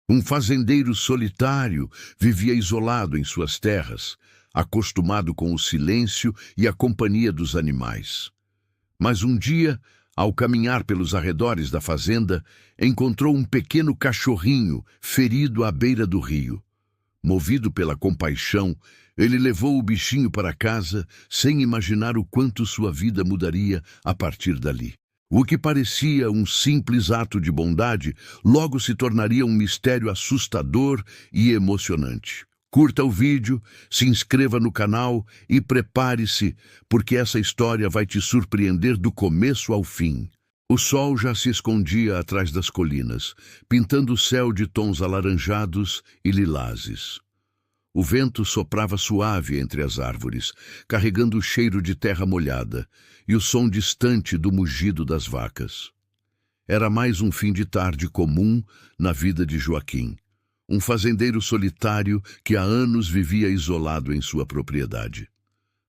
Um fazendeiro solitário vivia isolado em suas terras, acostumado com o silêncio e a companhia dos animais. Mas um dia, ao caminhar pelos arredores da fazenda, encontrou um pequeno cachorrinho ferido à beira do rio. Movido pela compaixão, ele levou o bichinho para casa, sem imaginar o quanto sua vida mudaria a partir dali. O que parecia um simples ato de bondade, logo se tornaria um mistério assustador e emocionante. Curta o vídeo, se inscreva no canal e prepare-se, porque essa história vai te surpreender do começo ao fim. O sol já se escondia atrás das colinas, pintando o céu de tons alaranjados e lilazes. O vento soprava suave entre as árvores, carregando o cheiro de terra molhada e o som distante do mugido das vacas. Era mais um fim de tarde comum na vida de Joaquim, um fazendeiro solitário que há anos vivia isolado em sua propriedade.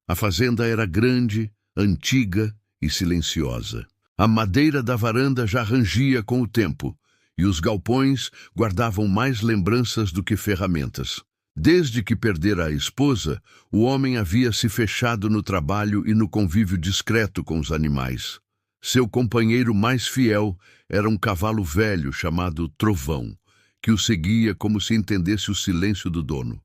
A fazenda era grande, antiga e silenciosa. A madeira da varanda já rangia com o tempo, e os galpões guardavam mais lembranças do que ferramentas. Desde que perdera a esposa, o homem havia se fechado no trabalho e no convívio discreto com os animais. Seu companheiro mais fiel era um cavalo velho chamado Trovão, que o seguia como se entendesse o silêncio do dono.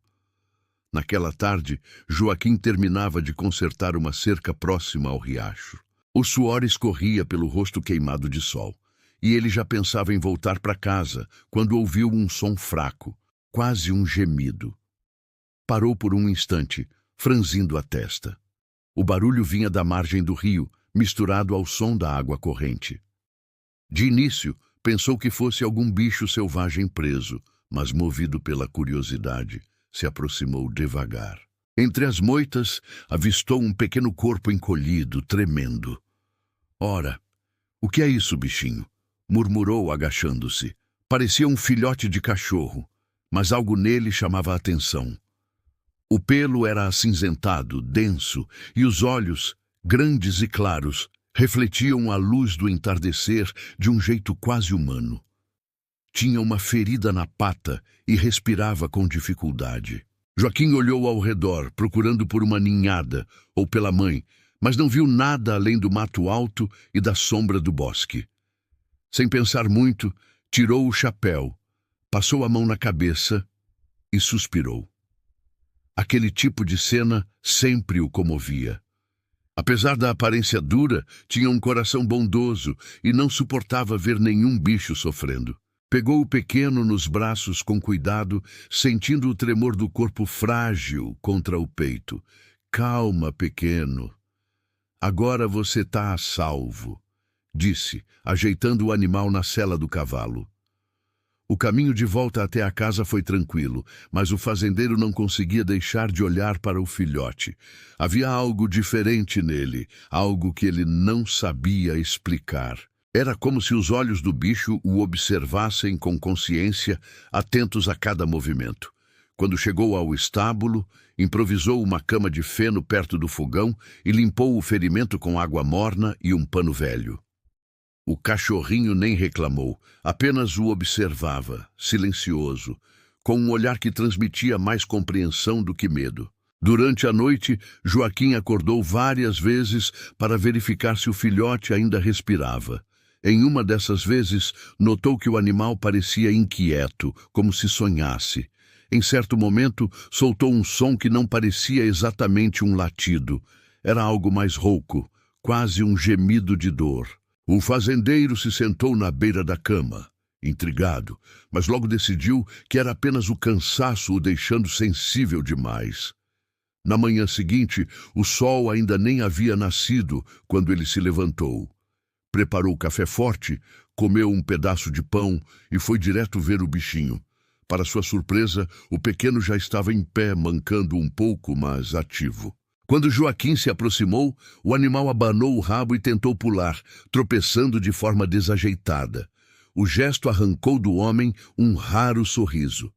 Naquela tarde, Joaquim terminava de consertar uma cerca próxima ao riacho. O suor escorria pelo rosto queimado de sol, e ele já pensava em voltar para casa, quando ouviu um som fraco, quase um gemido. Parou por um instante, franzindo a testa. O barulho vinha da margem do rio, misturado ao som da água corrente. De início, pensou que fosse algum bicho selvagem preso, mas movido pela curiosidade, se aproximou devagar. Entre as moitas, avistou um pequeno corpo encolhido, tremendo. Ora, o que é isso, bichinho? Murmurou, agachando-se. Parecia um filhote de cachorro, mas algo nele chamava a atenção. O pelo era acinzentado, denso, e os olhos, grandes e claros, refletiam a luz do entardecer de um jeito quase humano. Tinha uma ferida na pata e respirava com dificuldade. Joaquim olhou ao redor, procurando por uma ninhada ou pela mãe, mas não viu nada além do mato alto e da sombra do bosque. Sem pensar muito, tirou o chapéu, passou a mão na cabeça e suspirou. Aquele tipo de cena sempre o comovia. Apesar da aparência dura, tinha um coração bondoso e não suportava ver nenhum bicho sofrendo. Pegou o pequeno nos braços com cuidado, sentindo o tremor do corpo frágil contra o peito. Calma, pequeno. Agora você está a salvo, disse, ajeitando o animal na sela do cavalo. O caminho de volta até a casa foi tranquilo, mas o fazendeiro não conseguia deixar de olhar para o filhote. Havia algo diferente nele, algo que ele não sabia explicar. Era como se os olhos do bicho o observassem com consciência, atentos a cada movimento. Quando chegou ao estábulo, improvisou uma cama de feno perto do fogão e limpou o ferimento com água morna e um pano velho. O cachorrinho nem reclamou, apenas o observava, silencioso, com um olhar que transmitia mais compreensão do que medo. Durante a noite, Joaquim acordou várias vezes para verificar se o filhote ainda respirava. Em uma dessas vezes, notou que o animal parecia inquieto, como se sonhasse. Em certo momento, soltou um som que não parecia exatamente um latido. Era algo mais rouco, quase um gemido de dor. O fazendeiro se sentou na beira da cama, intrigado, mas logo decidiu que era apenas o cansaço o deixando sensível demais. Na manhã seguinte, o sol ainda nem havia nascido quando ele se levantou. Preparou café forte, comeu um pedaço de pão e foi direto ver o bichinho. Para sua surpresa, o pequeno já estava em pé, mancando um pouco, mas ativo. Quando Joaquim se aproximou, o animal abanou o rabo e tentou pular, tropeçando de forma desajeitada. O gesto arrancou do homem um raro sorriso.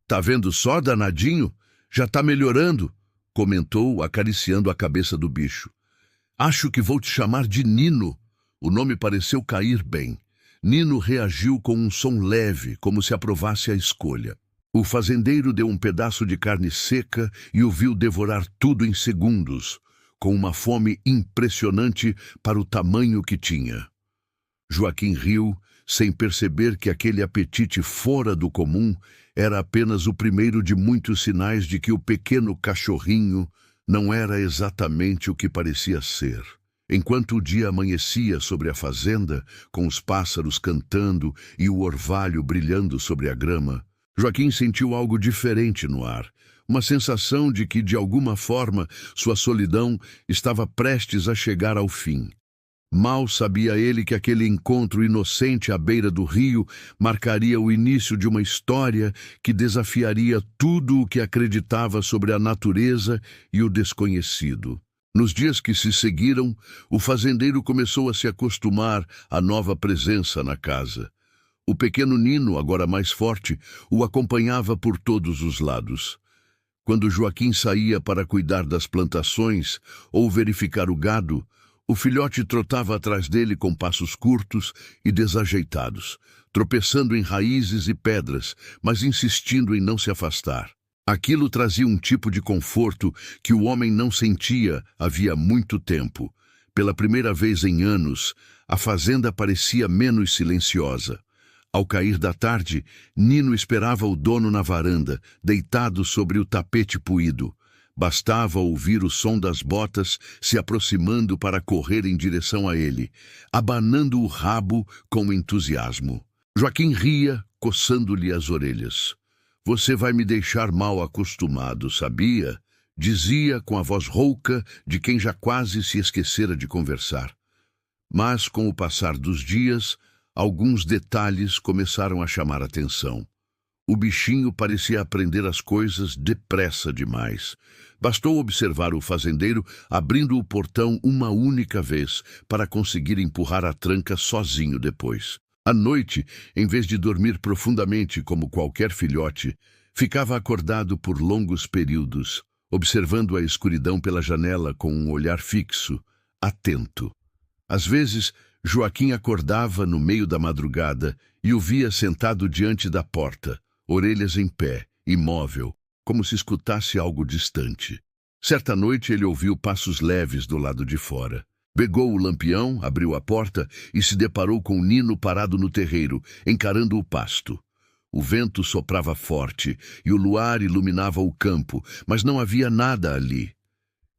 "Tá vendo só, danadinho? Já tá melhorando", comentou, acariciando a cabeça do bicho. "Acho que vou te chamar de Nino." O nome pareceu cair bem. Nino reagiu com um som leve, como se aprovasse a escolha. O fazendeiro deu um pedaço de carne seca e o viu devorar tudo em segundos, com uma fome impressionante para o tamanho que tinha. Joaquim riu, sem perceber que aquele apetite fora do comum era apenas o primeiro de muitos sinais de que o pequeno cachorrinho não era exatamente o que parecia ser. Enquanto o dia amanhecia sobre a fazenda, com os pássaros cantando e o orvalho brilhando sobre a grama, Joaquim sentiu algo diferente no ar, uma sensação de que, de alguma forma, sua solidão estava prestes a chegar ao fim. Mal sabia ele que aquele encontro inocente à beira do rio marcaria o início de uma história que desafiaria tudo o que acreditava sobre a natureza e o desconhecido. Nos dias que se seguiram, o fazendeiro começou a se acostumar à nova presença na casa. O pequeno Nino, agora mais forte, o acompanhava por todos os lados. Quando Joaquim saía para cuidar das plantações ou verificar o gado, o filhote trotava atrás dele com passos curtos e desajeitados, tropeçando em raízes e pedras, mas insistindo em não se afastar. Aquilo trazia um tipo de conforto que o homem não sentia havia muito tempo. Pela primeira vez em anos, a fazenda parecia menos silenciosa. Ao cair da tarde, Nino esperava o dono na varanda, deitado sobre o tapete puído. Bastava ouvir o som das botas se aproximando para correr em direção a ele, abanando o rabo com entusiasmo. Joaquim ria, coçando-lhe as orelhas. "Você vai me deixar mal acostumado, sabia?" dizia com a voz rouca de quem já quase se esquecera de conversar. Mas, com o passar dos dias, alguns detalhes começaram a chamar a atenção. O bichinho parecia aprender as coisas depressa demais. Bastou observar o fazendeiro abrindo o portão uma única vez para conseguir empurrar a tranca sozinho depois. À noite, em vez de dormir profundamente como qualquer filhote, ficava acordado por longos períodos, observando a escuridão pela janela com um olhar fixo, atento. Às vezes, Joaquim acordava no meio da madrugada e o via sentado diante da porta, orelhas em pé, imóvel, como se escutasse algo distante. Certa noite ele ouviu passos leves do lado de fora. Pegou o lampião, abriu a porta e se deparou com Nino parado no terreiro, encarando o pasto. O vento soprava forte e o luar iluminava o campo, mas não havia nada ali.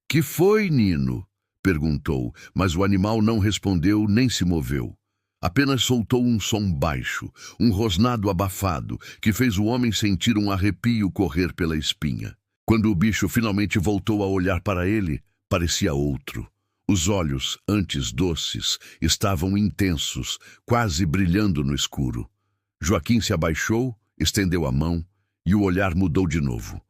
"Que foi, Nino?" perguntou, mas o animal não respondeu nem se moveu. Apenas soltou um som baixo, um rosnado abafado, que fez o homem sentir um arrepio correr pela espinha. Quando o bicho finalmente voltou a olhar para ele, parecia outro. Os olhos, antes doces, estavam intensos, quase brilhando no escuro. Joaquim se abaixou, estendeu a mão, e o olhar mudou de novo.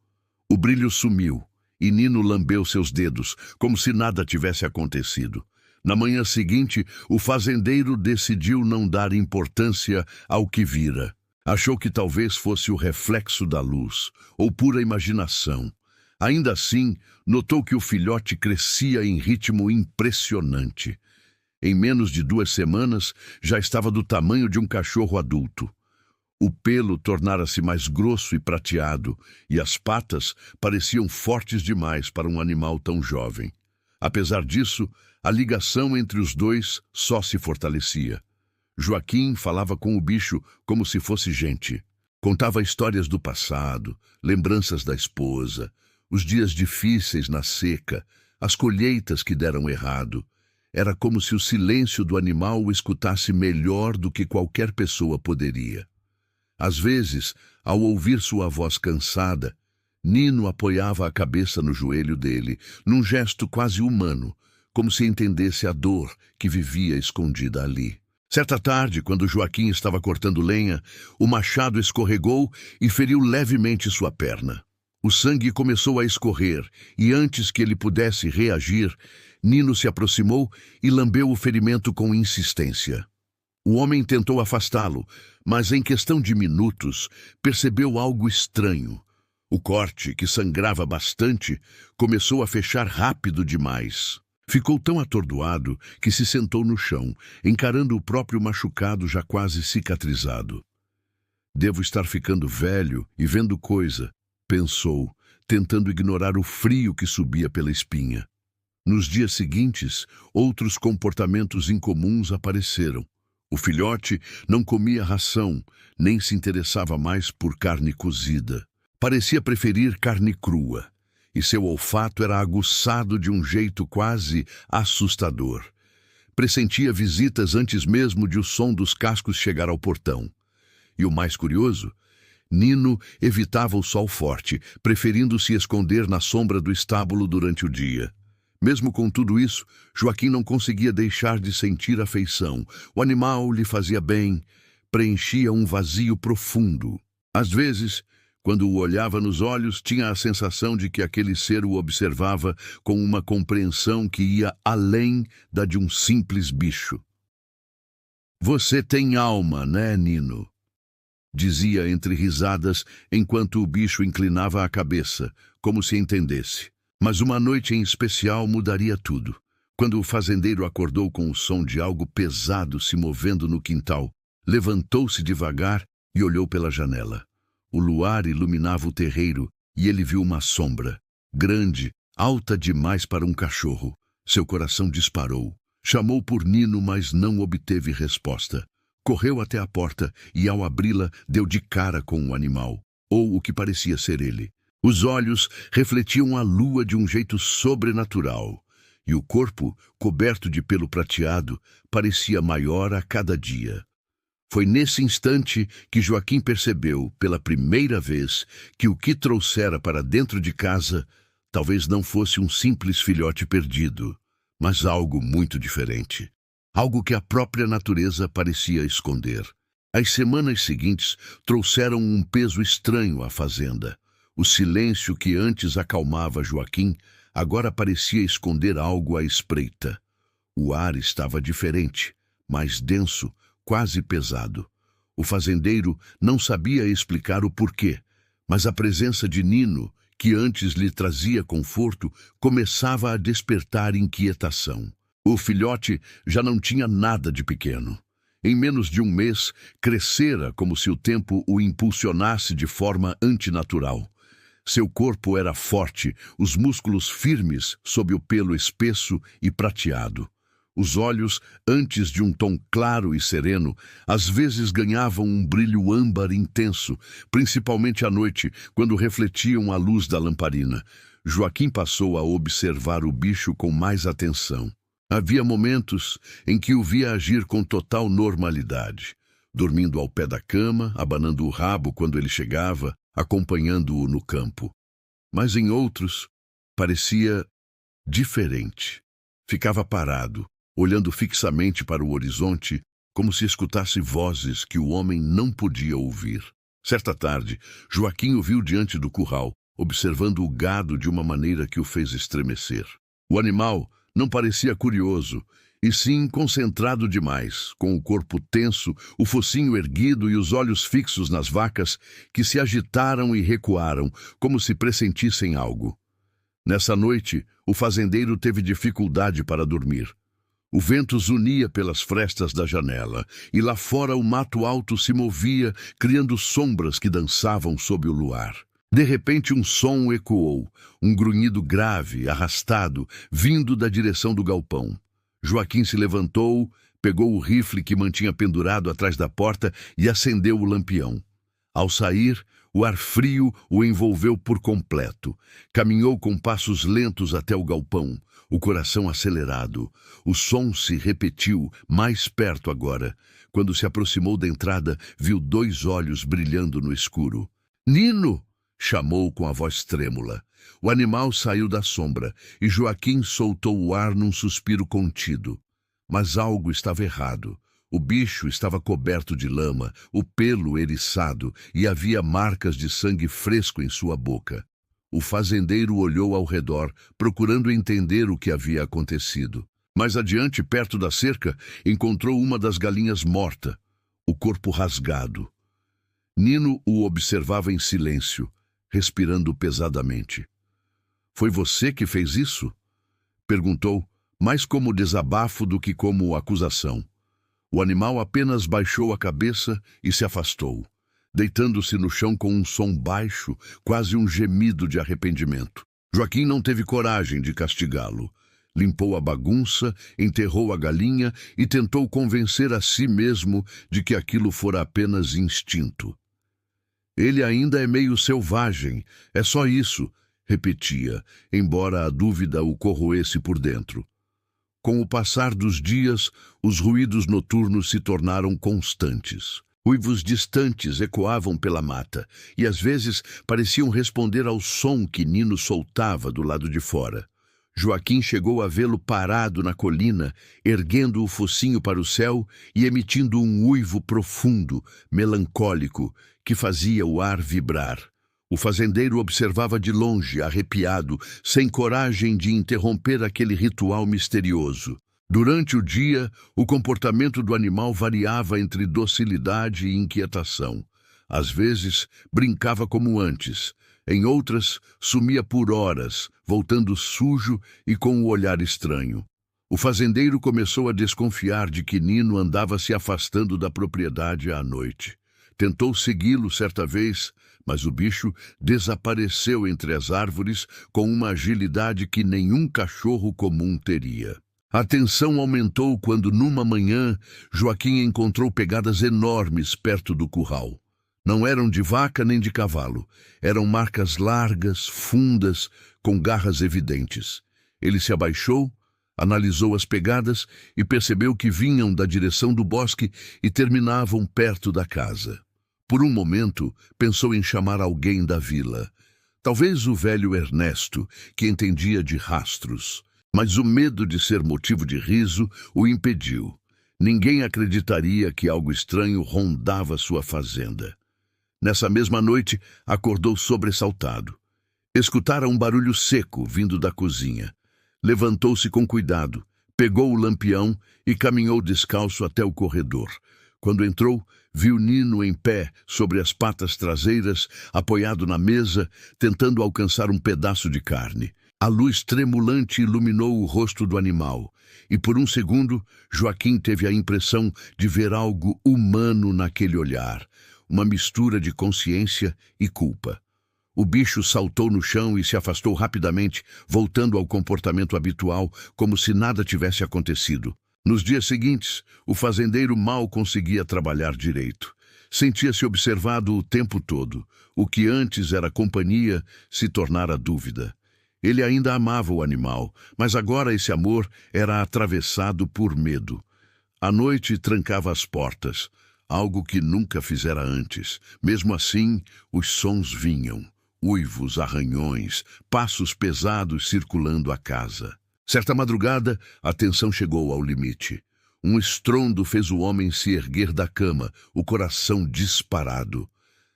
O brilho sumiu, e Nino lambeu seus dedos, como se nada tivesse acontecido. Na manhã seguinte, o fazendeiro decidiu não dar importância ao que vira. Achou que talvez fosse o reflexo da luz, ou pura imaginação. Ainda assim, notou que o filhote crescia em ritmo impressionante. Em menos de 2 semanas, já estava do tamanho de um cachorro adulto. O pelo tornara-se mais grosso e prateado, e as patas pareciam fortes demais para um animal tão jovem. Apesar disso, a ligação entre os dois só se fortalecia. Joaquim falava com o bicho como se fosse gente. Contava histórias do passado, lembranças da esposa, os dias difíceis na seca, as colheitas que deram errado. Era como se o silêncio do animal o escutasse melhor do que qualquer pessoa poderia. Às vezes, ao ouvir sua voz cansada, Nino apoiava a cabeça no joelho dele, num gesto quase humano, como se entendesse a dor que vivia escondida ali. Certa tarde, quando Joaquim estava cortando lenha, o machado escorregou e feriu levemente sua perna. O sangue começou a escorrer, e antes que ele pudesse reagir, Nino se aproximou e lambeu o ferimento com insistência. O homem tentou afastá-lo, mas em questão de minutos, percebeu algo estranho. O corte, que sangrava bastante, começou a fechar rápido demais. Ficou tão atordoado que se sentou no chão, encarando o próprio machucado já quase cicatrizado. Devo estar ficando velho e vendo coisa, pensou, tentando ignorar o frio que subia pela espinha. Nos dias seguintes, outros comportamentos incomuns apareceram. O filhote não comia ração, nem se interessava mais por carne cozida. Parecia preferir carne crua, e seu olfato era aguçado de um jeito quase assustador. Pressentia visitas antes mesmo de o som dos cascos chegar ao portão. E o mais curioso, Nino evitava o sol forte, preferindo se esconder na sombra do estábulo durante o dia. Mesmo com tudo isso, Joaquim não conseguia deixar de sentir afeição. O animal lhe fazia bem, preenchia um vazio profundo. Às vezes, quando o olhava nos olhos, tinha a sensação de que aquele ser o observava com uma compreensão que ia além da de um simples bicho. "Você tem alma, né, Nino?" dizia entre risadas, enquanto o bicho inclinava a cabeça, como se entendesse. Mas uma noite em especial mudaria tudo. Quando o fazendeiro acordou com o som de algo pesado se movendo no quintal, levantou-se devagar e olhou pela janela. O luar iluminava o terreiro e ele viu uma sombra, grande, alta demais para um cachorro. Seu coração disparou. Chamou por Nino, mas não obteve resposta. Correu até a porta e, ao abri-la, deu de cara com o animal, ou o que parecia ser ele. Os olhos refletiam a lua de um jeito sobrenatural, e o corpo, coberto de pelo prateado, parecia maior a cada dia. Foi nesse instante que Joaquim percebeu, pela primeira vez, que o que trouxera para dentro de casa talvez não fosse um simples filhote perdido, mas algo muito diferente. Algo que a própria natureza parecia esconder. As semanas seguintes trouxeram um peso estranho à fazenda. O silêncio que antes acalmava Joaquim agora parecia esconder algo à espreita. O ar estava diferente, mais denso, quase pesado. O fazendeiro não sabia explicar o porquê, mas a presença de Nino, que antes lhe trazia conforto, começava a despertar inquietação. O filhote já não tinha nada de pequeno. Em menos de um mês, crescera como se o tempo o impulsionasse de forma antinatural. Seu corpo era forte, os músculos firmes sob o pelo espesso e prateado. Os olhos, antes de um tom claro e sereno, às vezes ganhavam um brilho âmbar intenso, principalmente à noite, quando refletiam a luz da lamparina. Joaquim passou a observar o bicho com mais atenção. Havia momentos em que o via agir com total normalidade, dormindo ao pé da cama, abanando o rabo quando ele chegava, acompanhando-o no campo. Mas em outros, parecia diferente. Ficava parado, olhando fixamente para o horizonte, como se escutasse vozes que o homem não podia ouvir. Certa tarde, Joaquim o viu diante do curral, observando o gado de uma maneira que o fez estremecer. O animal não parecia curioso, e sim concentrado demais, com o corpo tenso, o focinho erguido e os olhos fixos nas vacas, que se agitaram e recuaram, como se pressentissem algo. Nessa noite, o fazendeiro teve dificuldade para dormir. O vento zunia pelas frestas da janela, e lá fora o mato alto se movia, criando sombras que dançavam sob o luar. De repente um som ecoou, um grunhido grave, arrastado, vindo da direção do galpão. Joaquim se levantou, pegou o rifle que mantinha pendurado atrás da porta e acendeu o lampião. Ao sair, o ar frio o envolveu por completo. Caminhou com passos lentos até o galpão, o coração acelerado. O som se repetiu, mais perto agora. Quando se aproximou da entrada, viu 2 olhos brilhando no escuro. "Nino!" chamou com a voz trêmula. O animal saiu da sombra e Joaquim soltou o ar num suspiro contido. Mas algo estava errado. O bicho estava coberto de lama, o pelo eriçado, e havia marcas de sangue fresco em sua boca. O fazendeiro olhou ao redor, procurando entender o que havia acontecido. Mais adiante, perto da cerca, encontrou uma das galinhas morta, o corpo rasgado. Nino o observava em silêncio, respirando pesadamente. "Foi você que fez isso?" perguntou, mais como desabafo do que como acusação. O animal apenas baixou a cabeça e se afastou, deitando-se no chão com um som baixo, quase um gemido de arrependimento. Joaquim não teve coragem de castigá-lo. Limpou a bagunça, enterrou a galinha e tentou convencer a si mesmo de que aquilo fora apenas instinto. Ele ainda é meio selvagem, é só isso, repetia, embora a dúvida o corroesse por dentro. Com o passar dos dias, os ruídos noturnos se tornaram constantes. Uivos distantes ecoavam pela mata e às vezes pareciam responder ao som que Nino soltava do lado de fora. Joaquim chegou a vê-lo parado na colina, erguendo o focinho para o céu e emitindo um uivo profundo, melancólico, que fazia o ar vibrar. O fazendeiro observava de longe, arrepiado, sem coragem de interromper aquele ritual misterioso. Durante o dia, o comportamento do animal variava entre docilidade e inquietação. Às vezes, brincava como antes. Em outras, sumia por horas, voltando sujo e com o olhar estranho. O fazendeiro começou a desconfiar de que Nino andava se afastando da propriedade à noite. Tentou segui-lo certa vez, mas o bicho desapareceu entre as árvores com uma agilidade que nenhum cachorro comum teria. A tensão aumentou quando, numa manhã, Joaquim encontrou pegadas enormes perto do curral. Não eram de vaca nem de cavalo. Eram marcas largas, fundas, com garras evidentes. Ele se abaixou, analisou as pegadas e percebeu que vinham da direção do bosque e terminavam perto da casa. Por um momento, pensou em chamar alguém da vila. Talvez o velho Ernesto, que entendia de rastros. Mas o medo de ser motivo de riso o impediu. Ninguém acreditaria que algo estranho rondava sua fazenda. Nessa mesma noite, acordou sobressaltado. Escutara um barulho seco vindo da cozinha. Levantou-se com cuidado, pegou o lampião e caminhou descalço até o corredor. Quando entrou, viu Nino em pé, sobre as patas traseiras, apoiado na mesa, tentando alcançar um pedaço de carne. A luz tremulante iluminou o rosto do animal, e por um segundo, Joaquim teve a impressão de ver algo humano naquele olhar. Uma mistura de consciência e culpa. O bicho saltou no chão e se afastou rapidamente, voltando ao comportamento habitual, como se nada tivesse acontecido. Nos dias seguintes, o fazendeiro mal conseguia trabalhar direito. Sentia-se observado o tempo todo. O que antes era companhia se tornara dúvida. Ele ainda amava o animal, mas agora esse amor era atravessado por medo. À noite trancava as portas. Algo que nunca fizera antes. Mesmo assim, os sons vinham. Uivos, arranhões, passos pesados circulando a casa. Certa madrugada, a tensão chegou ao limite. Um estrondo fez o homem se erguer da cama, o coração disparado.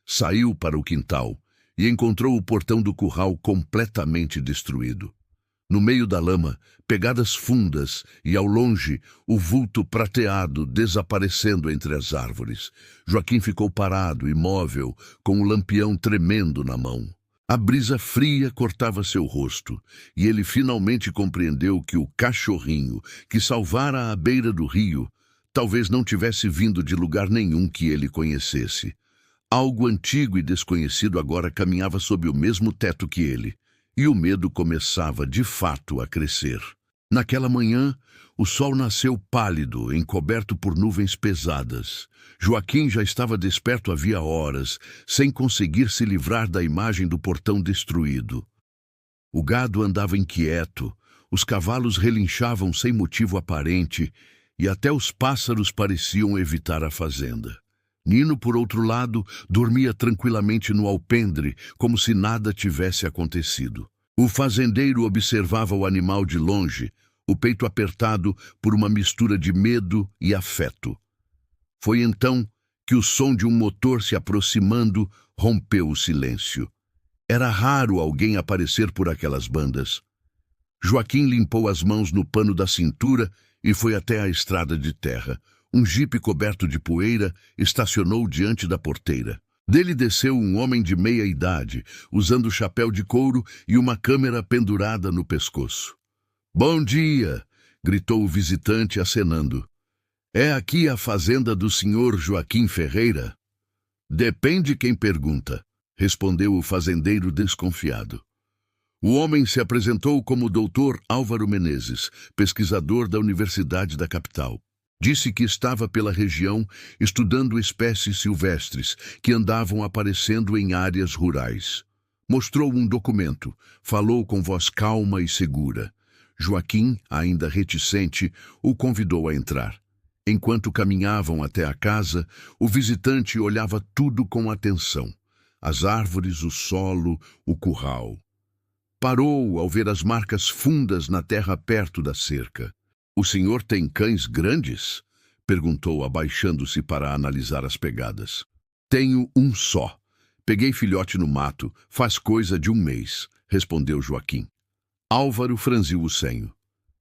Saiu para o quintal e encontrou o portão do curral completamente destruído. No meio da lama, pegadas fundas e, ao longe, o vulto prateado desaparecendo entre as árvores. Joaquim ficou parado, imóvel, com o lampião tremendo na mão. A brisa fria cortava seu rosto, e ele finalmente compreendeu que o cachorrinho, que salvara à beira do rio, talvez não tivesse vindo de lugar nenhum que ele conhecesse. Algo antigo e desconhecido agora caminhava sob o mesmo teto que ele. E o medo começava, de fato, a crescer. Naquela manhã, o sol nasceu pálido, encoberto por nuvens pesadas. Joaquim já estava desperto havia horas, sem conseguir se livrar da imagem do portão destruído. O gado andava inquieto, os cavalos relinchavam sem motivo aparente, e até os pássaros pareciam evitar a fazenda. Nino, por outro lado, dormia tranquilamente no alpendre, como se nada tivesse acontecido. O fazendeiro observava o animal de longe, o peito apertado por uma mistura de medo e afeto. Foi então que o som de um motor se aproximando rompeu o silêncio. Era raro alguém aparecer por aquelas bandas. Joaquim limpou as mãos no pano da cintura e foi até a estrada de terra. Um jipe coberto de poeira estacionou diante da porteira. Dele desceu um homem de meia idade, usando chapéu de couro e uma câmera pendurada no pescoço. "Bom dia!" gritou o visitante acenando. É aqui a fazenda do senhor Joaquim Ferreira? Depende quem pergunta, respondeu o fazendeiro desconfiado. O homem se apresentou como Dr. Álvaro Menezes, pesquisador da Universidade da capital. Disse que estava pela região estudando espécies silvestres que andavam aparecendo em áreas rurais. Mostrou um documento, falou com voz calma e segura. Joaquim, ainda reticente, o convidou a entrar. Enquanto caminhavam até a casa, o visitante olhava tudo com atenção. As árvores, o solo, o curral. Parou ao ver as marcas fundas na terra perto da cerca. O senhor tem cães grandes? Perguntou, abaixando-se para analisar as pegadas. Tenho um só. Peguei filhote no mato, faz coisa de um mês, respondeu Joaquim. Álvaro franziu o senho.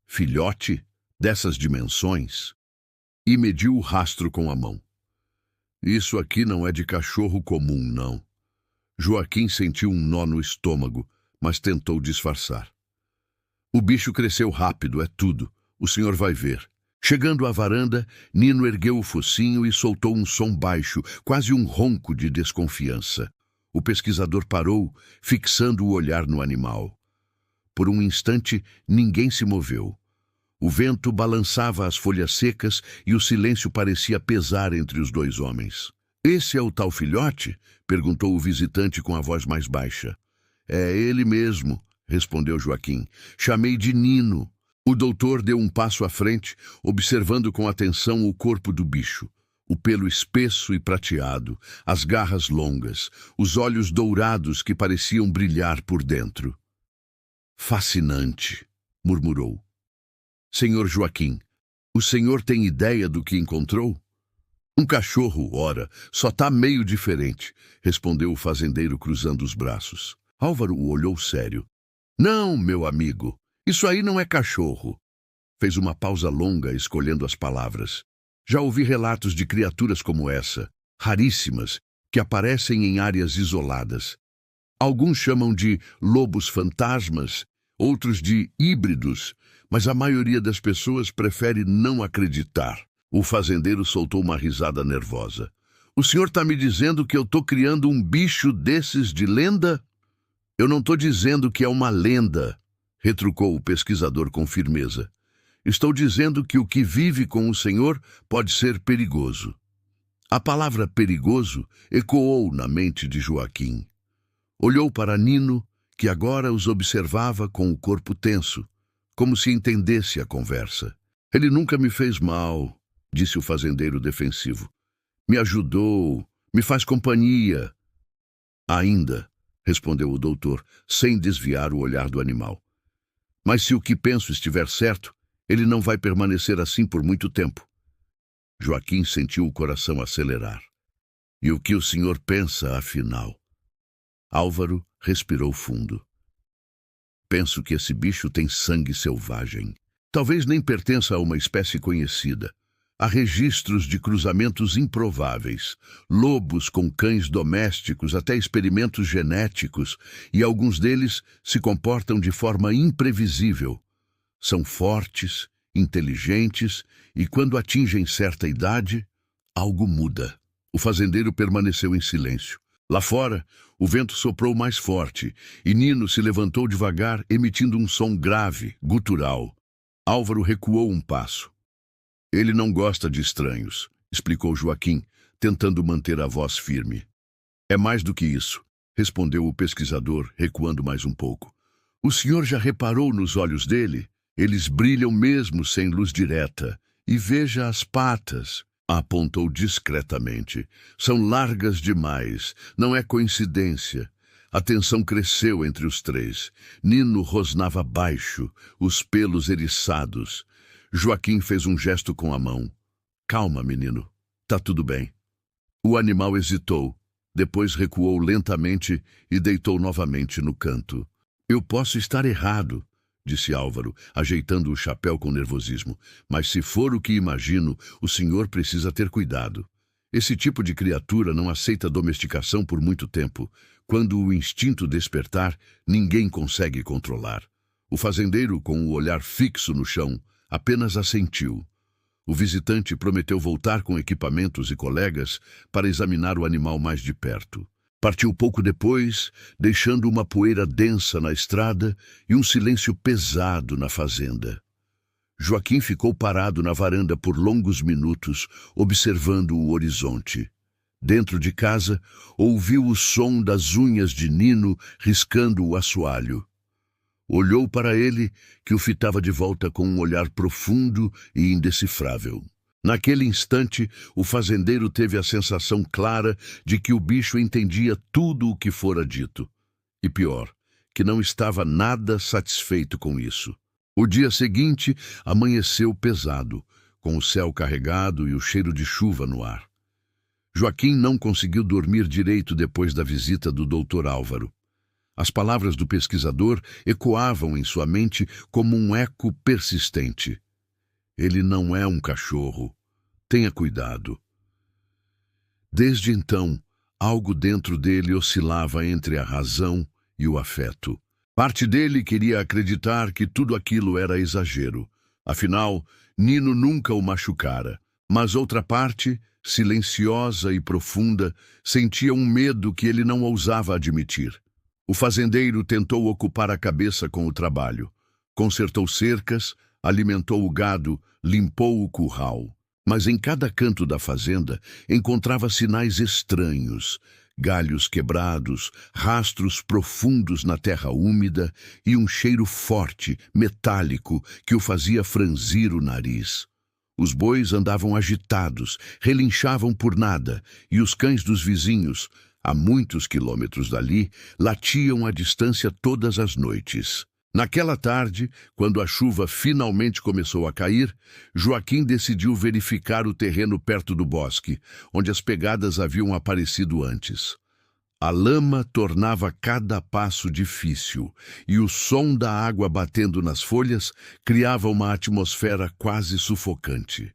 Filhote? Dessas dimensões? E mediu o rastro com a mão. Isso aqui não é de cachorro comum, não. Joaquim sentiu um nó no estômago, mas tentou disfarçar. O bicho cresceu rápido, é tudo. O senhor vai ver. Chegando à varanda, Nino ergueu o focinho e soltou um som baixo, quase um ronco de desconfiança. O pesquisador parou, fixando o olhar no animal. Por um instante, ninguém se moveu. O vento balançava as folhas secas e o silêncio parecia pesar entre os dois homens. Esse é o tal filhote? Perguntou o visitante com a voz mais baixa. É ele mesmo, respondeu Joaquim. Chamei de Nino. O doutor deu um passo à frente, observando com atenção o corpo do bicho. O pelo espesso e prateado, as garras longas, os olhos dourados que pareciam brilhar por dentro. Fascinante, murmurou. Senhor Joaquim, o senhor tem ideia do que encontrou? Um cachorro, ora, só tá meio diferente, respondeu o fazendeiro cruzando os braços. Álvaro o olhou sério. Não, meu amigo, isso aí não é cachorro. Fez uma pausa longa, escolhendo as palavras. Já ouvi relatos de criaturas como essa, raríssimas, que aparecem em áreas isoladas. Alguns chamam de lobos fantasmas, outros de híbridos, mas a maioria das pessoas prefere não acreditar. O fazendeiro soltou uma risada nervosa. O senhor está me dizendo que eu estou criando um bicho desses de lenda? Eu não estou dizendo que é uma lenda, retrucou o pesquisador com firmeza. Estou dizendo que o que vive com o senhor pode ser perigoso. A palavra perigoso ecoou na mente de Joaquim. Olhou para Nino, que agora os observava com o corpo tenso, como se entendesse a conversa. Ele nunca me fez mal, disse o fazendeiro defensivo. Me ajudou, me faz companhia. Ainda, respondeu o doutor, sem desviar o olhar do animal. Mas se o que penso estiver certo, ele não vai permanecer assim por muito tempo. Joaquim sentiu o coração acelerar. E o que o senhor pensa, afinal? Álvaro respirou fundo. Penso que esse bicho tem sangue selvagem. Talvez nem pertença a uma espécie conhecida. Há registros de cruzamentos improváveis, lobos com cães domésticos, até experimentos genéticos, e alguns deles se comportam de forma imprevisível. São fortes, inteligentes, e quando atingem certa idade, algo muda. O fazendeiro permaneceu em silêncio. Lá fora, o vento soprou mais forte, e Nino se levantou devagar, emitindo um som grave, gutural. Álvaro recuou um passo. Ele não gosta de estranhos, explicou Joaquim, tentando manter a voz firme. É mais do que isso, respondeu o pesquisador, recuando mais um pouco. O senhor já reparou nos olhos dele? Eles brilham mesmo sem luz direta. E veja as patas, apontou discretamente. São largas demais, não é coincidência. A tensão cresceu entre os três. Nino rosnava baixo, os pelos eriçados. Joaquim fez um gesto com a mão. Calma, menino. Tá tudo bem. O animal hesitou, depois recuou lentamente e deitou novamente no canto. Eu posso estar errado, disse Álvaro, ajeitando o chapéu com nervosismo. Mas se for o que imagino, o senhor precisa ter cuidado. Esse tipo de criatura não aceita domesticação por muito tempo. Quando o instinto despertar, ninguém consegue controlar. O fazendeiro, com o olhar fixo no chão, apenas assentiu. O visitante prometeu voltar com equipamentos e colegas para examinar o animal mais de perto. Partiu pouco depois, deixando uma poeira densa na estrada e um silêncio pesado na fazenda. Joaquim ficou parado na varanda por longos minutos, observando o horizonte. Dentro de casa, ouviu o som das unhas de Nino riscando o assoalho. Olhou para ele, que o fitava de volta com um olhar profundo e indecifrável. Naquele instante, o fazendeiro teve a sensação clara de que o bicho entendia tudo o que fora dito. E pior, que não estava nada satisfeito com isso. O dia seguinte amanheceu pesado, com o céu carregado e o cheiro de chuva no ar. Joaquim não conseguiu dormir direito depois da visita do Dr. Álvaro. As palavras do pesquisador ecoavam em sua mente como um eco persistente. Ele não é um cachorro. Tenha cuidado. Desde então, algo dentro dele oscilava entre a razão e o afeto. Parte dele queria acreditar que tudo aquilo era exagero. Afinal, Nino nunca o machucara. Mas outra parte, silenciosa e profunda, sentia um medo que ele não ousava admitir. O fazendeiro tentou ocupar a cabeça com o trabalho. Consertou cercas, alimentou o gado, limpou o curral. Mas em cada canto da fazenda encontrava sinais estranhos, galhos quebrados, rastros profundos na terra úmida e um cheiro forte, metálico, que o fazia franzir o nariz. Os bois andavam agitados, relinchavam por nada, e os cães dos vizinhos, a muitos quilômetros dali, latiam à distância todas as noites. Naquela tarde, quando a chuva finalmente começou a cair, Joaquim decidiu verificar o terreno perto do bosque, onde as pegadas haviam aparecido antes. A lama tornava cada passo difícil, e o som da água batendo nas folhas criava uma atmosfera quase sufocante.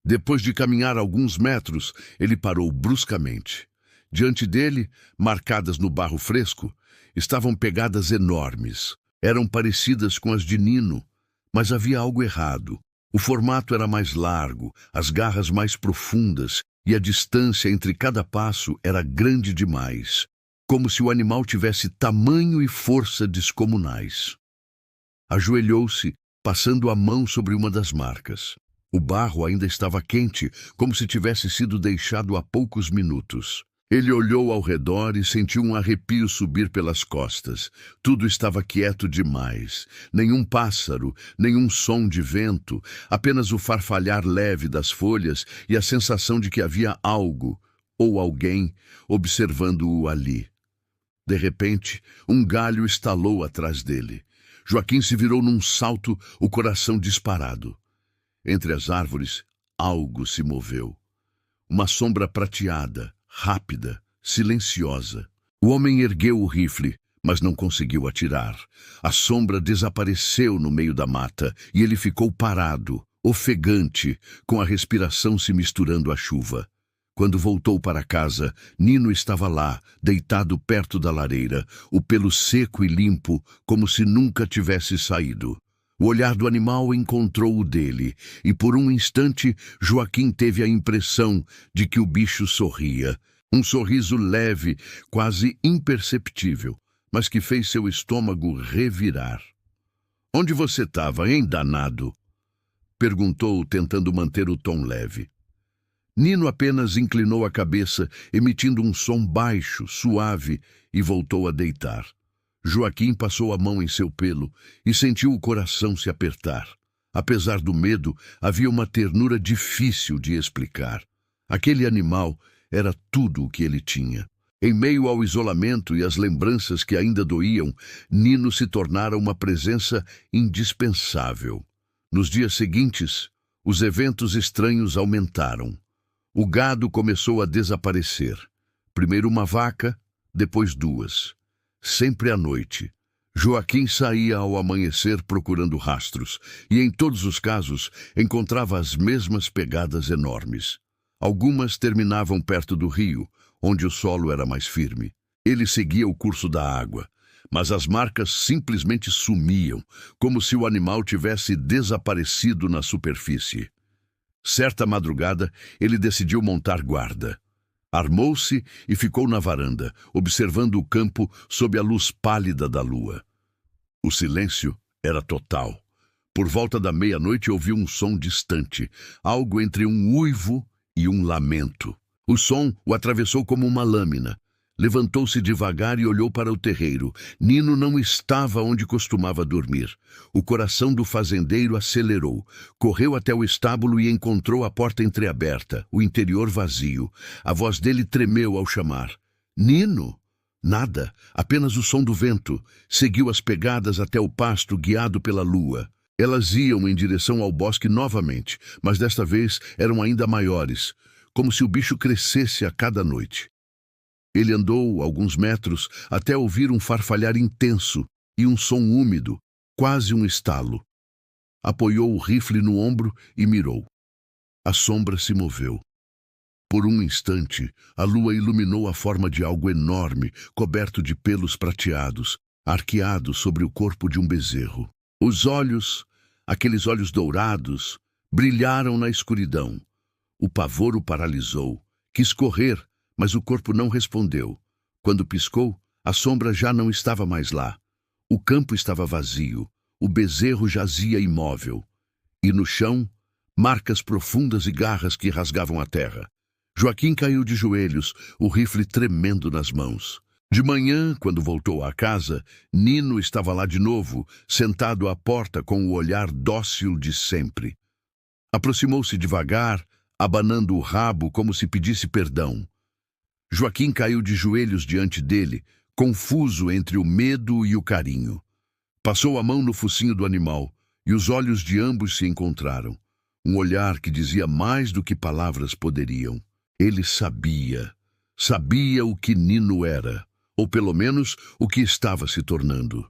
Depois de caminhar alguns metros, ele parou bruscamente. Diante dele, marcadas no barro fresco, estavam pegadas enormes. Eram parecidas com as de Nino, mas havia algo errado. O formato era mais largo, as garras mais profundas, e a distância entre cada passo era grande demais, como se o animal tivesse tamanho e força descomunais. Ajoelhou-se, passando a mão sobre uma das marcas. O barro ainda estava quente, como se tivesse sido deixado há poucos minutos. Ele olhou ao redor e sentiu um arrepio subir pelas costas. Tudo estava quieto demais. Nenhum pássaro, nenhum som de vento, apenas o farfalhar leve das folhas e a sensação de que havia algo, ou alguém, observando-o ali. De repente, um galho estalou atrás dele. Joaquim se virou num salto, o coração disparado. Entre as árvores, algo se moveu. Uma sombra prateada, rápida, silenciosa. O homem ergueu o rifle, mas não conseguiu atirar. A sombra desapareceu no meio da mata e ele ficou parado, ofegante, com a respiração se misturando à chuva. Quando voltou para casa, Nino estava lá, deitado perto da lareira, o pelo seco e limpo, como se nunca tivesse saído. O olhar do animal encontrou o dele, e por um instante Joaquim teve a impressão de que o bicho sorria. Um sorriso leve, quase imperceptível, mas que fez seu estômago revirar. "Onde você estava, hein, danado?" perguntou, tentando manter o tom leve. Nino apenas inclinou a cabeça, emitindo um som baixo, suave, e voltou a deitar. Joaquim passou a mão em seu pelo e sentiu o coração se apertar. Apesar do medo, havia uma ternura difícil de explicar. Aquele animal era tudo o que ele tinha. Em meio ao isolamento e às lembranças que ainda doíam, Nino se tornara uma presença indispensável. Nos dias seguintes, os eventos estranhos aumentaram. O gado começou a desaparecer. Primeiro uma vaca, depois duas. Sempre à noite. Joaquim saía ao amanhecer procurando rastros, e em todos os casos encontrava as mesmas pegadas enormes. Algumas terminavam perto do rio, onde o solo era mais firme. Ele seguia o curso da água, mas as marcas simplesmente sumiam, como se o animal tivesse desaparecido na superfície. Certa madrugada, ele decidiu montar guarda. Armou-se e ficou na varanda, observando o campo sob a luz pálida da lua. O silêncio era total. Por volta da meia-noite ouviu um som distante, algo entre um uivo e um lamento. O som o atravessou como uma lâmina. Levantou-se devagar e olhou para o terreiro. Nino não estava onde costumava dormir. O coração do fazendeiro acelerou. Correu até o estábulo e encontrou a porta entreaberta, o interior vazio. A voz dele tremeu ao chamar. Nino! Nada, apenas o som do vento. Seguiu as pegadas até o pasto, guiado pela lua. Elas iam em direção ao bosque novamente, mas desta vez eram ainda maiores, como se o bicho crescesse a cada noite. Ele andou alguns metros até ouvir um farfalhar intenso e um som úmido, quase um estalo. Apoiou o rifle no ombro e mirou. A sombra se moveu. Por um instante, a lua iluminou a forma de algo enorme, coberto de pelos prateados, arqueado sobre o corpo de um bezerro. Os olhos, aqueles olhos dourados, brilharam na escuridão. O pavor o paralisou. Quis correr, mas o corpo não respondeu. Quando piscou, a sombra já não estava mais lá. O campo estava vazio. O bezerro jazia imóvel. E no chão, marcas profundas e garras que rasgavam a terra. Joaquim caiu de joelhos, o rifle tremendo nas mãos. De manhã, quando voltou à casa, Nino estava lá de novo, sentado à porta com o olhar dócil de sempre. Aproximou-se devagar, abanando o rabo como se pedisse perdão. Joaquim caiu de joelhos diante dele, confuso entre o medo e o carinho. Passou a mão no focinho do animal, e os olhos de ambos se encontraram. Um olhar que dizia mais do que palavras poderiam. Ele sabia o que Nino era, ou pelo menos o que estava se tornando.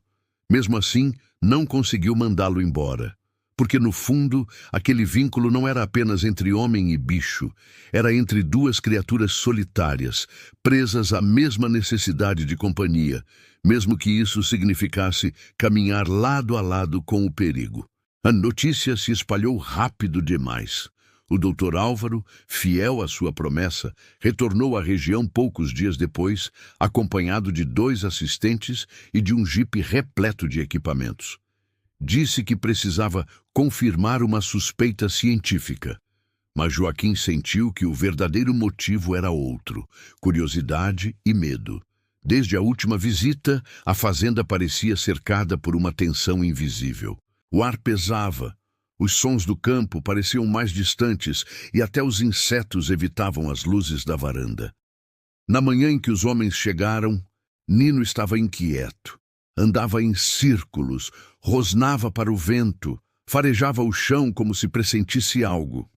Mesmo assim, não conseguiu mandá-lo embora. Porque, no fundo, aquele vínculo não era apenas entre homem e bicho, era entre duas criaturas solitárias, presas à mesma necessidade de companhia, mesmo que isso significasse caminhar lado a lado com o perigo. A notícia se espalhou rápido demais. O Dr. Álvaro, fiel à sua promessa, retornou à região poucos dias depois, acompanhado de 2 assistentes e de um jipe repleto de equipamentos. Disse que precisava confirmar uma suspeita científica. Mas Joaquim sentiu que o verdadeiro motivo era outro: curiosidade e medo. Desde a última visita, a fazenda parecia cercada por uma tensão invisível. O ar pesava, os sons do campo pareciam mais distantes e até os insetos evitavam as luzes da varanda. Na manhã em que os homens chegaram, Nino estava inquieto. Andava em círculos, rosnava para o vento, farejava o chão como se pressentisse algo.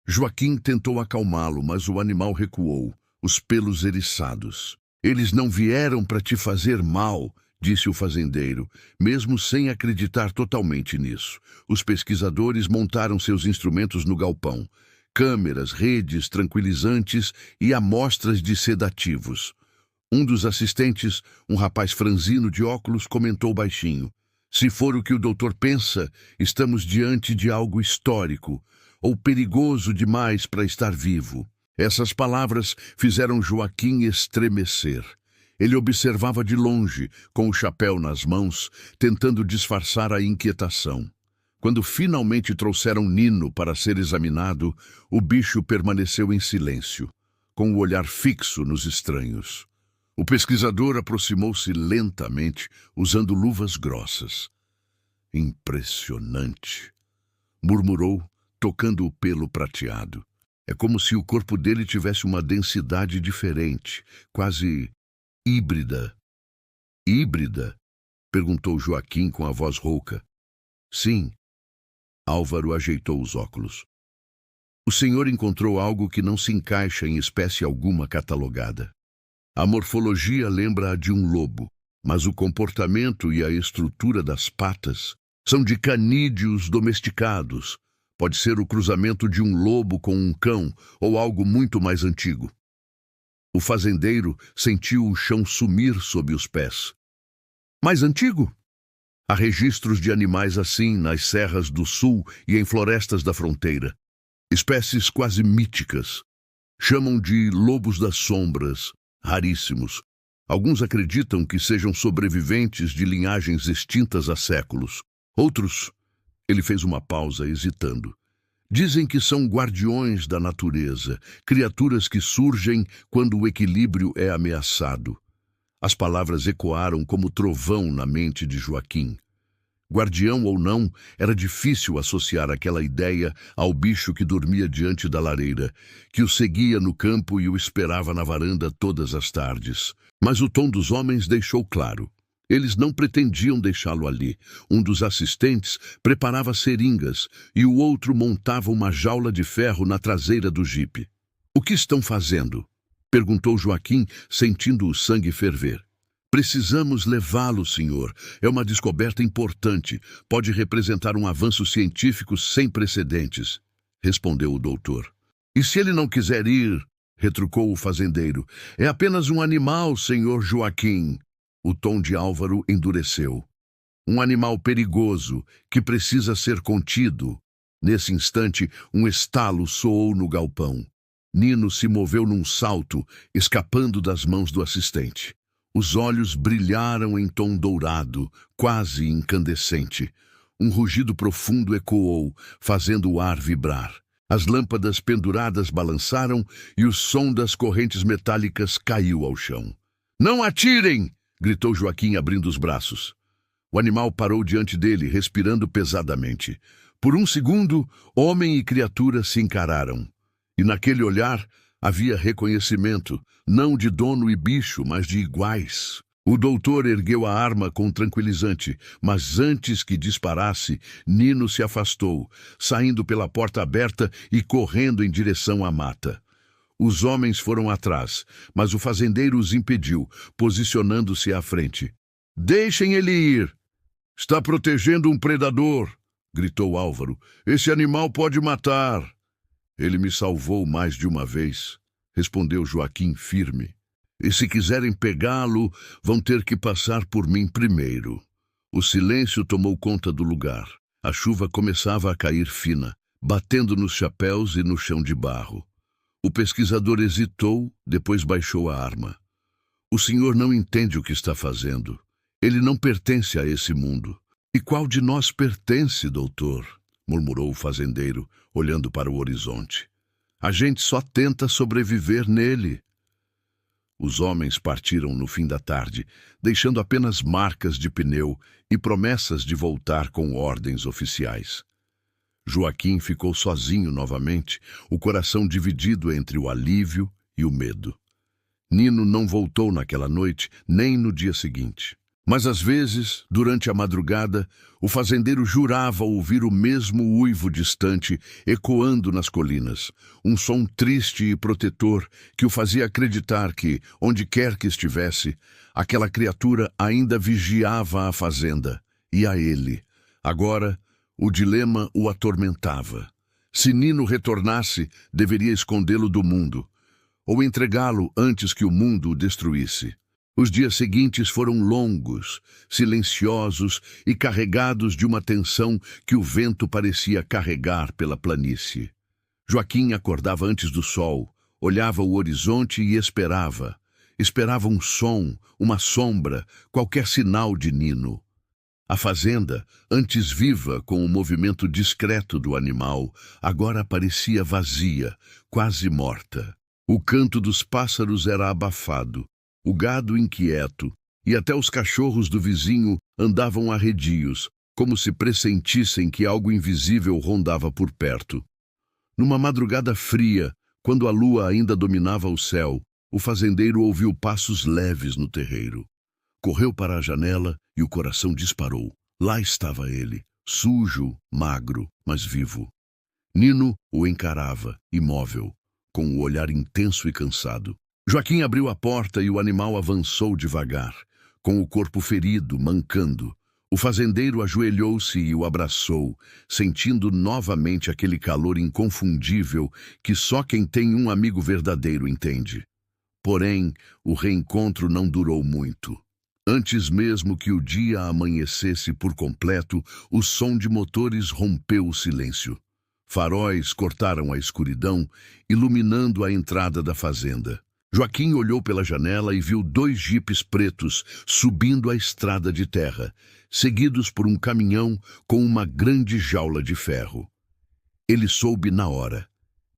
Joaquim tentou acalmá-lo, mas o animal recuou, os pelos eriçados. Eles não vieram para te fazer mal, disse o fazendeiro, mesmo sem acreditar totalmente nisso. Os pesquisadores montaram seus instrumentos no galpão. Câmeras, redes, tranquilizantes e amostras de sedativos. Um dos assistentes, um rapaz franzino de óculos, comentou baixinho: se for o que o doutor pensa, estamos diante de algo histórico, ou perigoso demais para estar vivo. Essas palavras fizeram Joaquim estremecer. Ele observava de longe, com o chapéu nas mãos, tentando disfarçar a inquietação. Quando finalmente trouxeram Nino para ser examinado, o bicho permaneceu em silêncio, com o olhar fixo nos estranhos. O pesquisador aproximou-se lentamente, usando luvas grossas. Impressionante, murmurou, tocando o pelo prateado. É como se o corpo dele tivesse uma densidade diferente, quase híbrida. Híbrida? Perguntou Joaquim com a voz rouca. Sim. Álvaro ajeitou os óculos. O senhor encontrou algo que não se encaixa em espécie alguma catalogada. A morfologia lembra a de um lobo, mas o comportamento e a estrutura das patas são de canídeos domesticados. Pode ser o cruzamento de um lobo com um cão ou algo muito mais antigo. O fazendeiro sentiu o chão sumir sob os pés. Mais antigo? Há registros de animais assim nas serras do sul e em florestas da fronteira. Espécies quase míticas. Chamam de lobos das sombras, raríssimos. Alguns acreditam que sejam sobreviventes de linhagens extintas há séculos. Outros, ele fez uma pausa, hesitando. Dizem que são guardiões da natureza, criaturas que surgem quando o equilíbrio é ameaçado. As palavras ecoaram como trovão na mente de Joaquim. Guardião ou não, era difícil associar aquela ideia ao bicho que dormia diante da lareira, que o seguia no campo e o esperava na varanda todas as tardes. Mas o tom dos homens deixou claro. Eles não pretendiam deixá-lo ali. Um dos assistentes preparava seringas e o outro montava uma jaula de ferro na traseira do jipe. "O que estão fazendo?" perguntou Joaquim, sentindo o sangue ferver. "Precisamos levá-lo, senhor. É uma descoberta importante. Pode representar um avanço científico sem precedentes", respondeu o doutor. "E se ele não quiser ir?" retrucou o fazendeiro. "É apenas um animal, senhor Joaquim." O tom de Álvaro endureceu. "Um animal perigoso, que precisa ser contido." Nesse instante, um estalo soou no galpão. Nino se moveu num salto, escapando das mãos do assistente. Os olhos brilharam em tom dourado, quase incandescente. Um rugido profundo ecoou, fazendo o ar vibrar. As lâmpadas penduradas balançaram e o som das correntes metálicas caiu ao chão. "Não atirem!" gritou Joaquim, abrindo os braços. O animal parou diante dele, respirando pesadamente. Por um segundo, homem e criatura se encararam. E naquele olhar havia reconhecimento, não de dono e bicho, mas de iguais. O doutor ergueu a arma com tranquilizante, mas antes que disparasse, Nino se afastou, saindo pela porta aberta e correndo em direção à mata. Os homens foram atrás, mas o fazendeiro os impediu, posicionando-se à frente. "Deixem ele ir!" "Está protegendo um predador!" gritou Álvaro. "Esse animal pode matar!" "Ele me salvou mais de uma vez", respondeu Joaquim firme. "E se quiserem pegá-lo, vão ter que passar por mim primeiro." O silêncio tomou conta do lugar. A chuva começava a cair fina, batendo nos chapéus e no chão de barro. O pesquisador hesitou, depois baixou a arma. "O senhor não entende o que está fazendo. Ele não pertence a esse mundo." "E qual de nós pertence, doutor?" murmurou o fazendeiro, olhando para o horizonte. "A gente só tenta sobreviver nele." Os homens partiram no fim da tarde, deixando apenas marcas de pneu e promessas de voltar com ordens oficiais. Joaquim ficou sozinho novamente, o coração dividido entre o alívio e o medo. Nino não voltou naquela noite, nem no dia seguinte. Mas às vezes, durante a madrugada, o fazendeiro jurava ouvir o mesmo uivo distante ecoando nas colinas, um som triste e protetor que o fazia acreditar que, onde quer que estivesse, aquela criatura ainda vigiava a fazenda, e a ele. Agora, o dilema o atormentava. Se Nino retornasse, deveria escondê-lo do mundo, ou entregá-lo antes que o mundo o destruísse. Os dias seguintes foram longos, silenciosos e carregados de uma tensão que o vento parecia carregar pela planície. Joaquim acordava antes do sol, olhava o horizonte e esperava. Esperava um som, uma sombra, qualquer sinal de Nino. A fazenda, antes viva com o movimento discreto do animal, agora parecia vazia, quase morta. O canto dos pássaros era abafado. O gado inquieto, e até os cachorros do vizinho andavam arredios, como se pressentissem que algo invisível rondava por perto. Numa madrugada fria, quando a lua ainda dominava o céu, o fazendeiro ouviu passos leves no terreiro. Correu para a janela e o coração disparou. Lá estava ele, sujo, magro, mas vivo. Nino o encarava, imóvel, com o olhar intenso e cansado. Joaquim abriu a porta e o animal avançou devagar, com o corpo ferido, mancando. O fazendeiro ajoelhou-se e o abraçou, sentindo novamente aquele calor inconfundível que só quem tem um amigo verdadeiro entende. Porém, o reencontro não durou muito. Antes mesmo que o dia amanhecesse por completo, o som de motores rompeu o silêncio. Faróis cortaram a escuridão, iluminando a entrada da fazenda. Joaquim olhou pela janela e viu 2 jipes pretos subindo a estrada de terra, seguidos por um caminhão com uma grande jaula de ferro. Ele soube na hora.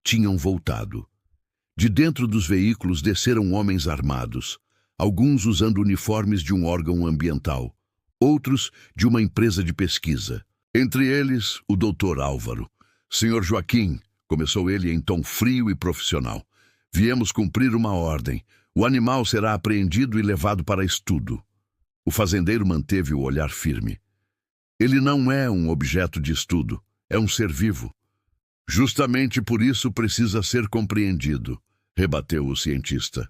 Tinham voltado. De dentro dos veículos desceram homens armados, alguns usando uniformes de um órgão ambiental, outros de uma empresa de pesquisa. Entre eles, o Dr. Álvaro. Senhor Joaquim, começou ele em tom frio e profissional. Viemos cumprir uma ordem. O animal será apreendido e levado para estudo. O fazendeiro manteve o olhar firme. Ele não é um objeto de estudo, é um ser vivo. Justamente por isso precisa ser compreendido, rebateu o cientista.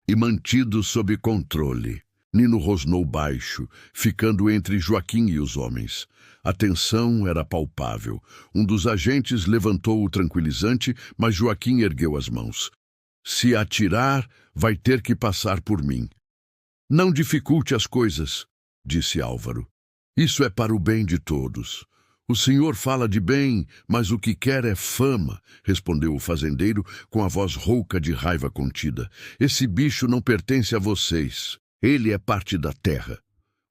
E mantido sob controle. Nino rosnou baixo, ficando entre Joaquim e os homens. A tensão era palpável. Um dos agentes levantou o tranquilizante, mas Joaquim ergueu as mãos. Se atirar, vai ter que passar por mim. Não dificulte as coisas, disse Álvaro. Isso é para o bem de todos. O senhor fala de bem, mas o que quer é fama, respondeu o fazendeiro com a voz rouca de raiva contida. Esse bicho não pertence a vocês. Ele é parte da terra.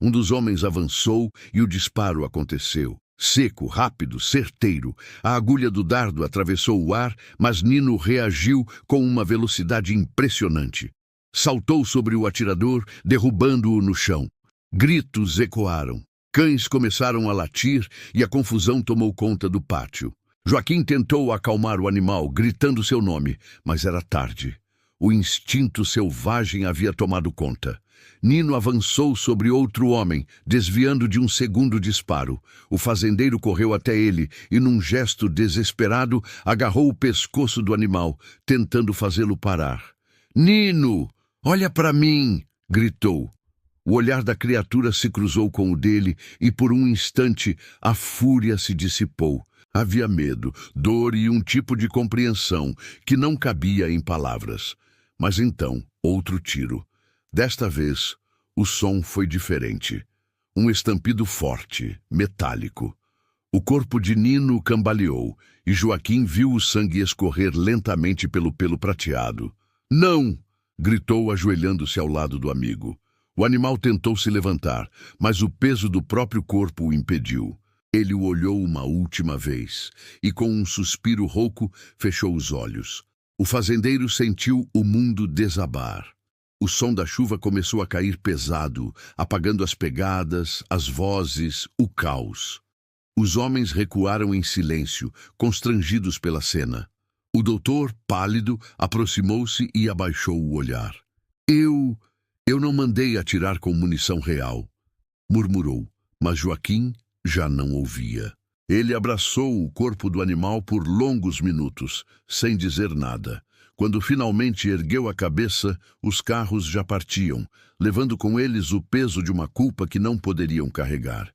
Um dos homens avançou e o disparo aconteceu. Seco, rápido, certeiro. A agulha do dardo atravessou o ar, mas Nino reagiu com uma velocidade impressionante. Saltou sobre o atirador, derrubando-o no chão. Gritos ecoaram. Cães começaram a latir e a confusão tomou conta do pátio. Joaquim tentou acalmar o animal, gritando seu nome, mas era tarde. O instinto selvagem havia tomado conta. Nino avançou sobre outro homem, desviando de um segundo disparo. O fazendeiro correu até ele e, num gesto desesperado, agarrou o pescoço do animal, tentando fazê-lo parar. «Nino, olha para mim!» gritou. O olhar da criatura se cruzou com o dele e, por um instante, a fúria se dissipou. Havia medo, dor e um tipo de compreensão que não cabia em palavras. Mas então, outro tiro. Desta vez, o som foi diferente. Um estampido forte, metálico. O corpo de Nino cambaleou e Joaquim viu o sangue escorrer lentamente pelo pelo prateado. «Não!» gritou, ajoelhando-se ao lado do amigo. O animal tentou se levantar, mas o peso do próprio corpo o impediu. Ele o olhou uma última vez e, com um suspiro rouco, fechou os olhos. O fazendeiro sentiu o mundo desabar. O som da chuva começou a cair pesado, apagando as pegadas, as vozes, o caos. Os homens recuaram em silêncio, constrangidos pela cena. O doutor, pálido, aproximou-se e abaixou o olhar. Eu não mandei atirar com munição real, murmurou, mas Joaquim já não ouvia. Ele abraçou o corpo do animal por longos minutos, sem dizer nada. Quando finalmente ergueu a cabeça, os carros já partiam, levando com eles o peso de uma culpa que não poderiam carregar.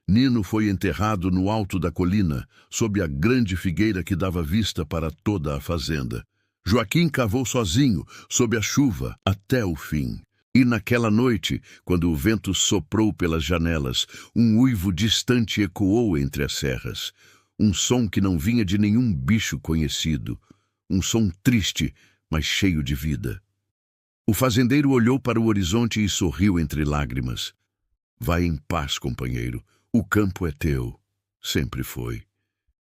Nino foi enterrado no alto da colina, sob a grande figueira que dava vista para toda a fazenda. Joaquim cavou sozinho, sob a chuva, até o fim. E naquela noite, quando o vento soprou pelas janelas, um uivo distante ecoou entre as serras. Um som que não vinha de nenhum bicho conhecido. Um som triste, mas cheio de vida. O fazendeiro olhou para o horizonte e sorriu entre lágrimas. Vai em paz, companheiro. O campo é teu. Sempre foi.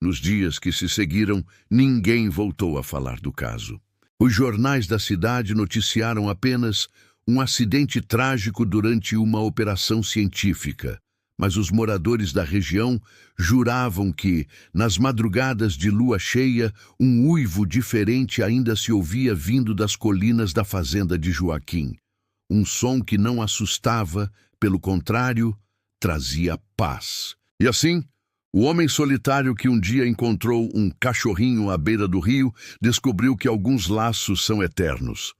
Nos dias que se seguiram, ninguém voltou a falar do caso. Os jornais da cidade noticiaram apenas um acidente trágico durante uma operação científica, mas os moradores da região juravam que, nas madrugadas de lua cheia, um uivo diferente ainda se ouvia vindo das colinas da fazenda de Joaquim. Um som que não assustava, pelo contrário, trazia paz. E assim, o homem solitário que um dia encontrou um cachorrinho à beira do rio descobriu que alguns laços são eternos,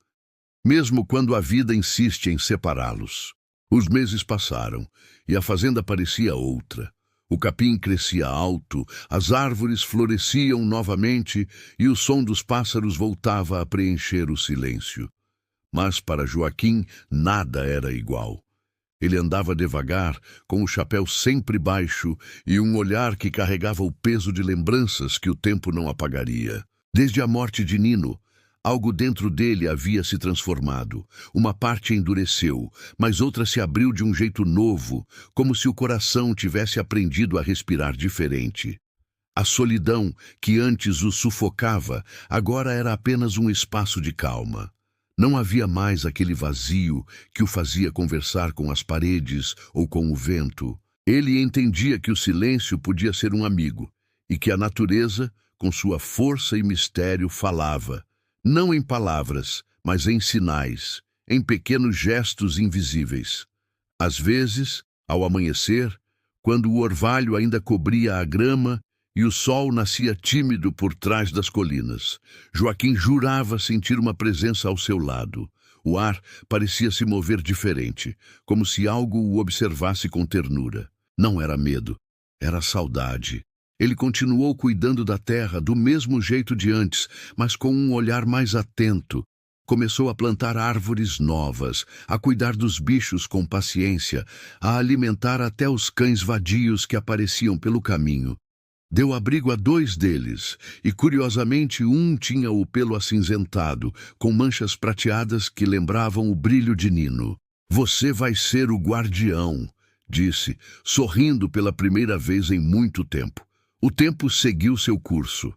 mesmo quando a vida insiste em separá-los. Os meses passaram e a fazenda parecia outra. O capim crescia alto, as árvores floresciam novamente e o som dos pássaros voltava a preencher o silêncio. Mas para Joaquim nada era igual. Ele andava devagar, com o chapéu sempre baixo e um olhar que carregava o peso de lembranças que o tempo não apagaria. Desde a morte de Nino, algo dentro dele havia se transformado. Uma parte endureceu, mas outra se abriu de um jeito novo, como se o coração tivesse aprendido a respirar diferente. A solidão que antes o sufocava, agora era apenas um espaço de calma. Não havia mais aquele vazio que o fazia conversar com as paredes ou com o vento. Ele entendia que o silêncio podia ser um amigo e que a natureza, com sua força e mistério, falava, não em palavras, mas em sinais, em pequenos gestos invisíveis. Às vezes, ao amanhecer, quando o orvalho ainda cobria a grama e o sol nascia tímido por trás das colinas, Joaquim jurava sentir uma presença ao seu lado. O ar parecia se mover diferente, como se algo o observasse com ternura. Não era medo, era saudade. Ele continuou cuidando da terra do mesmo jeito de antes, mas com um olhar mais atento. Começou a plantar árvores novas, a cuidar dos bichos com paciência, a alimentar até os cães vadios que apareciam pelo caminho. Deu abrigo a 2 deles, e curiosamente um tinha o pelo acinzentado, com manchas prateadas que lembravam o brilho de Nino. "Você vai ser o guardião", disse, sorrindo pela primeira vez em muito tempo. O tempo seguiu seu curso.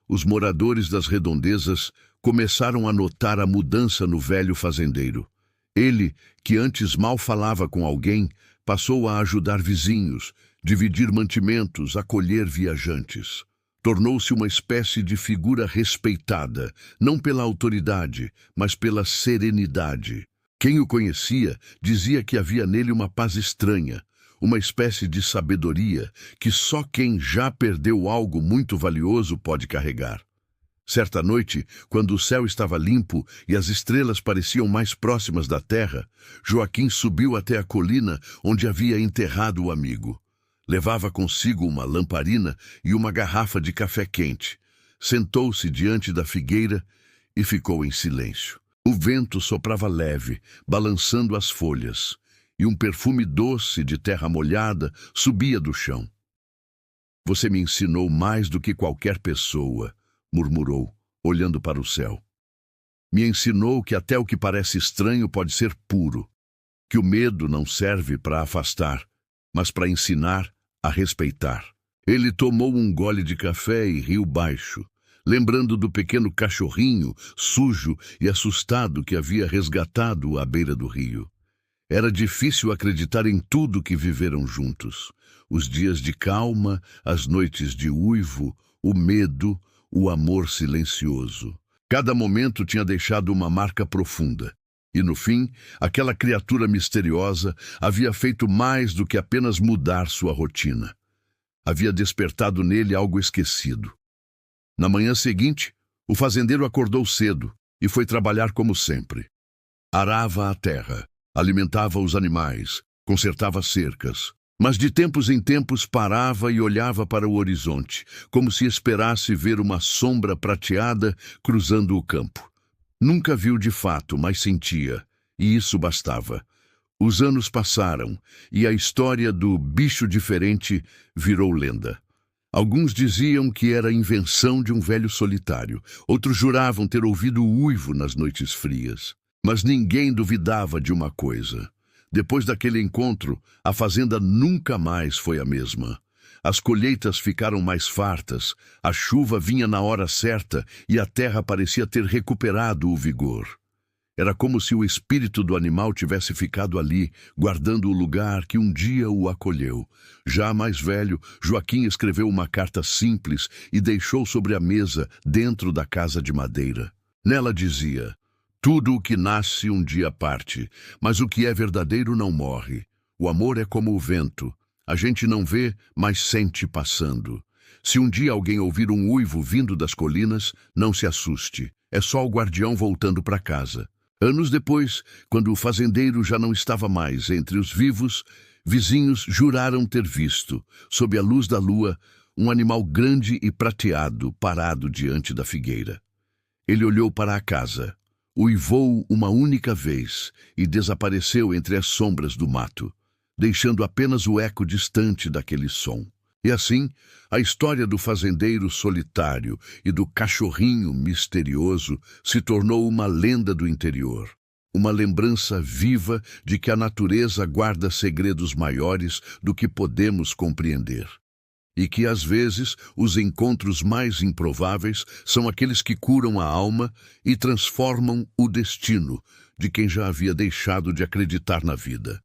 Os moradores das redondezas começaram a notar a mudança no velho fazendeiro. Ele, que antes mal falava com alguém, passou a ajudar vizinhos, dividir mantimentos, acolher viajantes. Tornou-se uma espécie de figura respeitada, não pela autoridade, mas pela serenidade. Quem o conhecia dizia que havia nele uma paz estranha, uma espécie de sabedoria que só quem já perdeu algo muito valioso pode carregar. Certa noite, quando o céu estava limpo e as estrelas pareciam mais próximas da terra, Joaquim subiu até a colina onde havia enterrado o amigo. Levava consigo uma lamparina e uma garrafa de café quente. Sentou-se diante da figueira e ficou em silêncio. O vento soprava leve, balançando as folhas, e um perfume doce de terra molhada subia do chão. "Você me ensinou mais do que qualquer pessoa", murmurou, olhando para o céu. "Me ensinou que até o que parece estranho pode ser puro, que o medo não serve para afastar, mas para ensinar a respeitar." Ele tomou um gole de café e riu baixo, lembrando do pequeno cachorrinho, sujo e assustado que havia resgatado à beira do rio. Era difícil acreditar em tudo que viveram juntos. Os dias de calma, as noites de uivo, o medo, o amor silencioso. Cada momento tinha deixado uma marca profunda. E no fim, aquela criatura misteriosa havia feito mais do que apenas mudar sua rotina. Havia despertado nele algo esquecido. Na manhã seguinte, o fazendeiro acordou cedo e foi trabalhar como sempre. Arava a terra, alimentava os animais, consertava cercas, mas de tempos em tempos parava e olhava para o horizonte, como se esperasse ver uma sombra prateada cruzando o campo. Nunca viu de fato, mas sentia, e isso bastava. Os anos passaram, e a história do bicho diferente virou lenda. Alguns diziam que era invenção de um velho solitário, outros juravam ter ouvido o uivo nas noites frias. Mas ninguém duvidava de uma coisa. Depois daquele encontro, a fazenda nunca mais foi a mesma. As colheitas ficaram mais fartas, a chuva vinha na hora certa e a terra parecia ter recuperado o vigor. Era como se o espírito do animal tivesse ficado ali, guardando o lugar que um dia o acolheu. Já mais velho, Joaquim escreveu uma carta simples e deixou sobre a mesa, dentro da casa de madeira. Nela dizia: "Tudo o que nasce um dia parte, mas o que é verdadeiro não morre. O amor é como o vento. A gente não vê, mas sente passando. Se um dia alguém ouvir um uivo vindo das colinas, não se assuste. É só o guardião voltando para casa." Anos depois, quando o fazendeiro já não estava mais entre os vivos, vizinhos juraram ter visto, sob a luz da lua, um animal grande e prateado parado diante da figueira. Ele olhou para a casa. uivou uma única vez e desapareceu entre as sombras do mato, deixando apenas o eco distante daquele som. E assim, a história do fazendeiro solitário e do cachorrinho misterioso se tornou uma lenda do interior. Uma lembrança viva de que a natureza guarda segredos maiores do que podemos compreender. E que, às vezes, os encontros mais improváveis são aqueles que curam a alma e transformam o destino de quem já havia deixado de acreditar na vida.